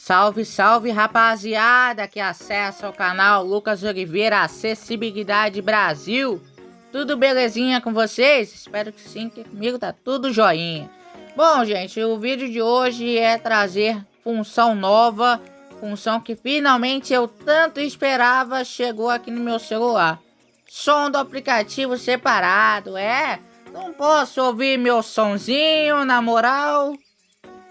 Salve, salve, rapaziada que acessa o canal Lucas Oliveira Acessibilidade Brasil. Tudo belezinha com vocês? Espero que sim, que comigo tá tudo joinha. Bom, gente, o vídeo de hoje é trazer função nova, função que finalmente eu tanto esperava, chegou aqui no meu celular. Som do aplicativo separado, não posso ouvir meu sonzinho, na moral,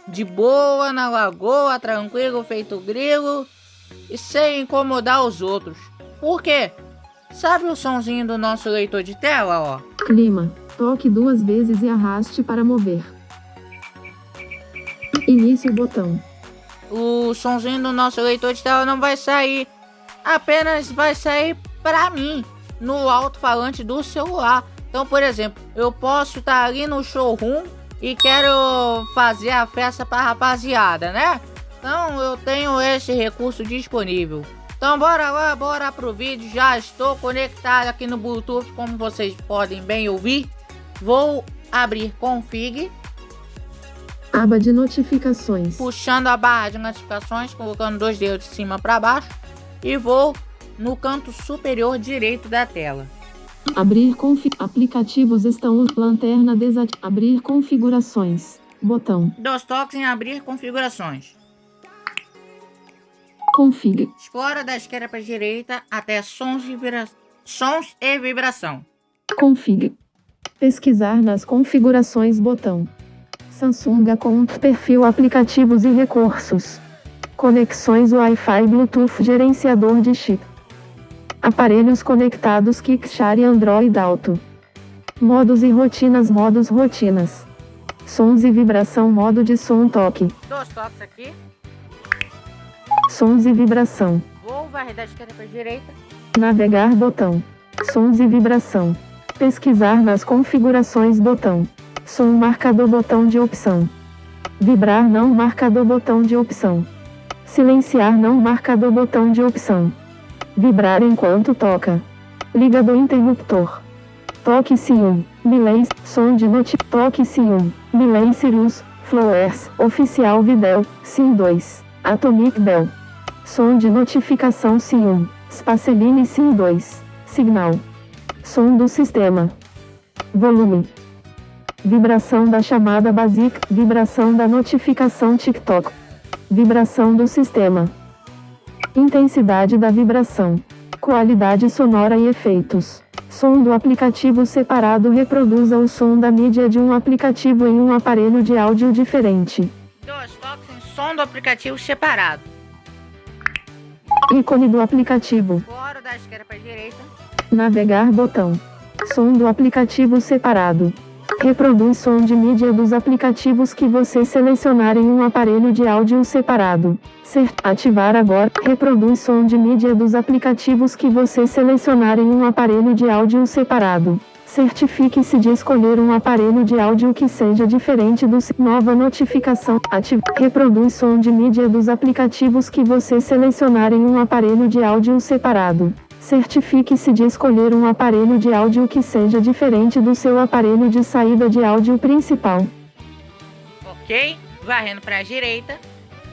de boa, na lagoa, tranquilo, feito grilo, e sem incomodar os outros. Por quê? Sabe o sonzinho do nosso leitor de tela, ó? Clima. Toque 2 vezes e arraste para mover. Início botão. O sonzinho do nosso leitor de tela não vai sair, apenas vai sair pra mim, no alto-falante do celular. Então, por exemplo, eu posso estar ali no showroom e quero fazer a festa pra rapaziada, né? Então eu tenho esse recurso disponível. Então bora lá, bora pro vídeo. Já estou conectado aqui no Bluetooth, como vocês podem bem ouvir. Vou abrir config. Aba de notificações. Puxando a barra de notificações, colocando 2 dedos de cima para baixo. E vou no canto superior direito da tela. Abrir aplicativos estão lanterna abrir configurações. Botão. 2 toques em abrir configurações. Config. Explora da esquerda para a direita até sons e vibração. Config. Pesquisar nas configurações. Botão. Samsung Account perfil aplicativos e recursos. Conexões Wi-Fi Bluetooth gerenciador de chip. Aparelhos conectados Kickstart e Android Auto. Modos e rotinas. Modos rotinas. Sons e vibração. Modo de som toque. 2 toques aqui. Sons e vibração. Vou varrer da esquerda para a direita. Navegar. Botão. Sons e vibração. Pesquisar nas configurações. Botão. Som marcador. Botão de opção. Vibrar não marcador. Botão de opção. Silenciar não marcador. Botão de opção. Vibrar enquanto toca. Liga do interruptor. Toque Sim. Milês. Som de toque Sim. Milês Cirrus. Flowers. Oficial Videl. Sim 2. Atomic Bell. Som de notificação Sim. Spaceline Sim 2. Signal. Som do sistema. Volume. Vibração da chamada basic. Vibração da notificação TikTok. Vibração do sistema. Intensidade da vibração. Qualidade sonora e efeitos. Som do aplicativo separado. Reproduza o som da mídia de um aplicativo em um aparelho de áudio diferente. 2 toques em som do aplicativo separado. Ícone do aplicativo. Explora da esquerda para a direita. Navegar. Botão. Som do aplicativo separado. Reproduz som de mídia dos aplicativos que você selecionar em um aparelho de áudio separado. Ativar agora. Reproduz som de mídia dos aplicativos que você selecionar em um aparelho de áudio separado. Certifique-se de escolher um aparelho de áudio que seja diferente do nova notificação. Reproduz som de mídia dos aplicativos que você selecionar em um aparelho de áudio separado. Certifique-se de escolher um aparelho de áudio que seja diferente do seu aparelho de saída de áudio principal. Ok, varrendo para a direita.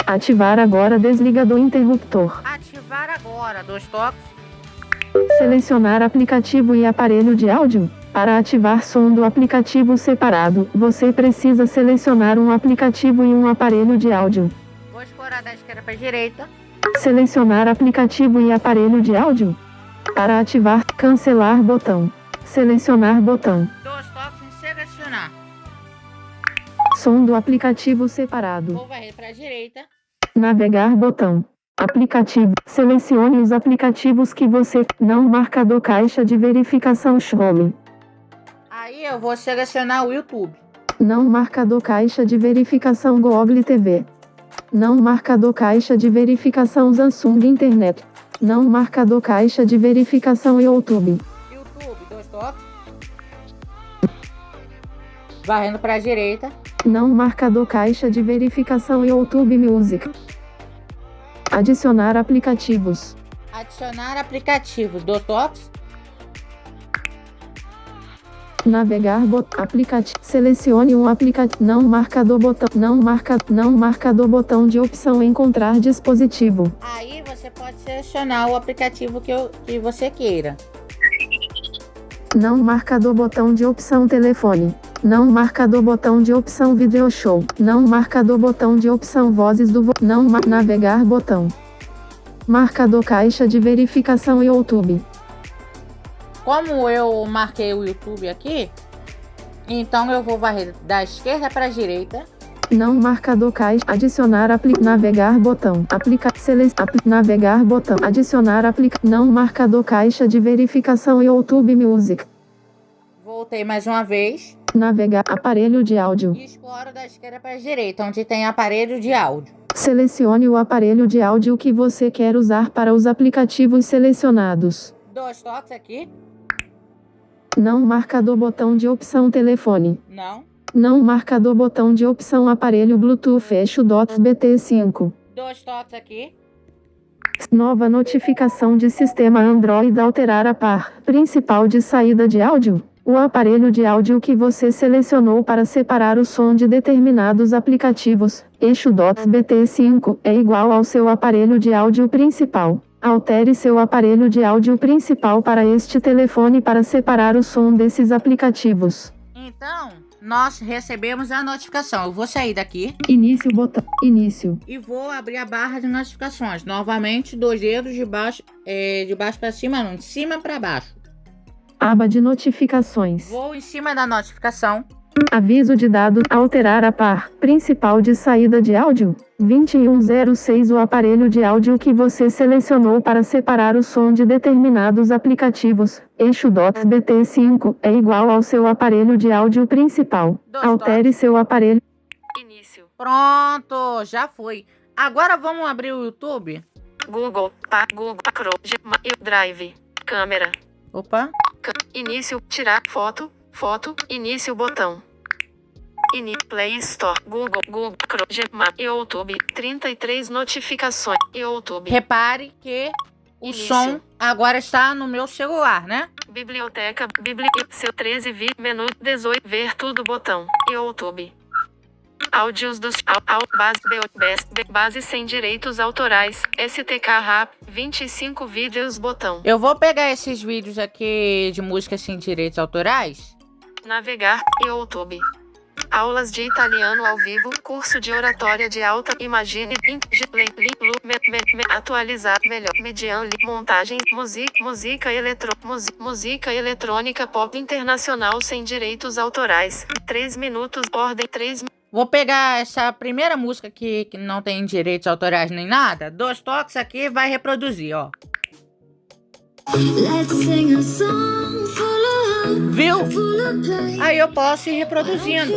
Ativar agora. Desliga do interruptor. Ativar agora. 2 toques. Selecionar aplicativo e aparelho de áudio. Para ativar som do aplicativo separado, você precisa selecionar um aplicativo e um aparelho de áudio. Vou explorar da esquerda para a direita. Selecionar aplicativo e aparelho de áudio. Para ativar, cancelar botão. Selecionar botão. 2 toques em selecionar. Som do aplicativo separado. Vou varrer para a direita. Navegar botão. Aplicativo. Selecione os aplicativos que você não marcador caixa de verificação Chrome. Aí eu vou selecionar o YouTube. Não marcador caixa de verificação Google TV. Não marcador caixa de verificação Samsung Internet. Não marcador caixa de verificação YouTube. YouTube, 2 toques. Varrendo para a direita. Não marcador caixa de verificação YouTube Music. Adicionar aplicativos. Adicionar aplicativos. 2 toques. Navegar aplicativo. Selecione um aplicativo. Não marcador botão. Não marcador botão de opção encontrar dispositivo. Aí você pode selecionar o aplicativo que você queira. Não marcador botão de opção telefone. Não marcador botão de opção video show. Não marcador botão de opção vozes do não navegar botão. Marcador caixa de verificação YouTube. Como eu marquei o YouTube aqui, então eu vou varrer da esquerda para a direita. Não marcador caixa. Adicionar navegar botão. Navegar botão. Adicionar não marcador caixa de verificação YouTube Music. Voltei mais uma vez. Navegar aparelho de áudio. E exploro da esquerda para a direita, onde tem aparelho de áudio. Selecione o aparelho de áudio que você quer usar para os aplicativos selecionados. 2 toques aqui. Não marcador botão de opção telefone. Não. Não marcador botão de opção aparelho Bluetooth fecho BT5. 2 toques aqui. Nova notificação de sistema Android alterar a par principal de saída de áudio. O aparelho de áudio que você selecionou para separar o som de determinados aplicativos, eixo BT5, é igual ao seu aparelho de áudio principal. Altere seu aparelho de áudio principal para este telefone para separar o som desses aplicativos. Então, nós recebemos a notificação. Eu vou sair daqui. Início botão. Início. E vou abrir a barra de notificações. Novamente, 2 dedos de baixo para cima, não, de cima para baixo. Aba de notificações. Vou em cima da notificação. Aviso de dados. Alterar a par principal de saída de áudio. 2106. O aparelho de áudio que você selecionou para separar o som de determinados aplicativos, eixo BT5, é igual ao seu aparelho de áudio principal. Altere seu aparelho. Início. Pronto, já foi. Agora vamos abrir o YouTube. Google, Google, Gmail, Drive, câmera. Opa. Início, tirar, foto, início botão. Play Store, Google, Gmail, YouTube, 33 notificações, YouTube. Repare que o Início. som agora está no meu celular, né? Biblioteca, seu 13 menu, 18, ver tudo botão, YouTube. Áudios dos base sem direitos autorais, STK Rap, 25 vídeos botão. Eu vou pegar esses vídeos aqui de música sem direitos autorais. Navegar, YouTube. Aulas de italiano ao vivo, curso de oratória de alta, imagine, atualizar, melhor, median, montagem, música eletrônica pop internacional sem direitos autorais, 3 minutos, ordem 3 Vou pegar essa primeira música aqui, que não tem direitos autorais nem nada. 2 toques aqui vai reproduzir, ó. Viu? Aí eu posso ir reproduzindo.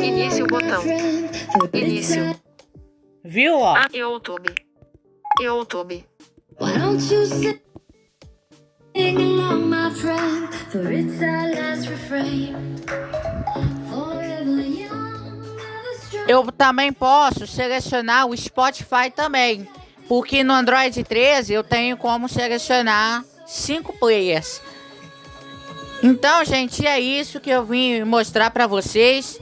Início botão. Início. Viu, ó? YouTube. YouTube. Why don't you sing along, my friend? For it's our last refrain. Forever young, never strong. Eu também posso selecionar o Spotify também. Porque no Android 13 eu tenho como selecionar 5 players. Então, gente, é isso que eu vim mostrar pra vocês.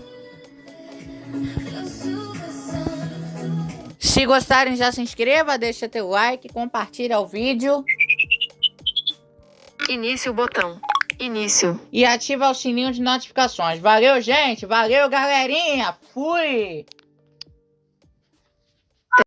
Se gostarem, já se inscreva, deixa teu like, compartilha o vídeo. Início botão. Início. E ativa o sininho de notificações. Valeu, gente. Valeu, galerinha. Fui.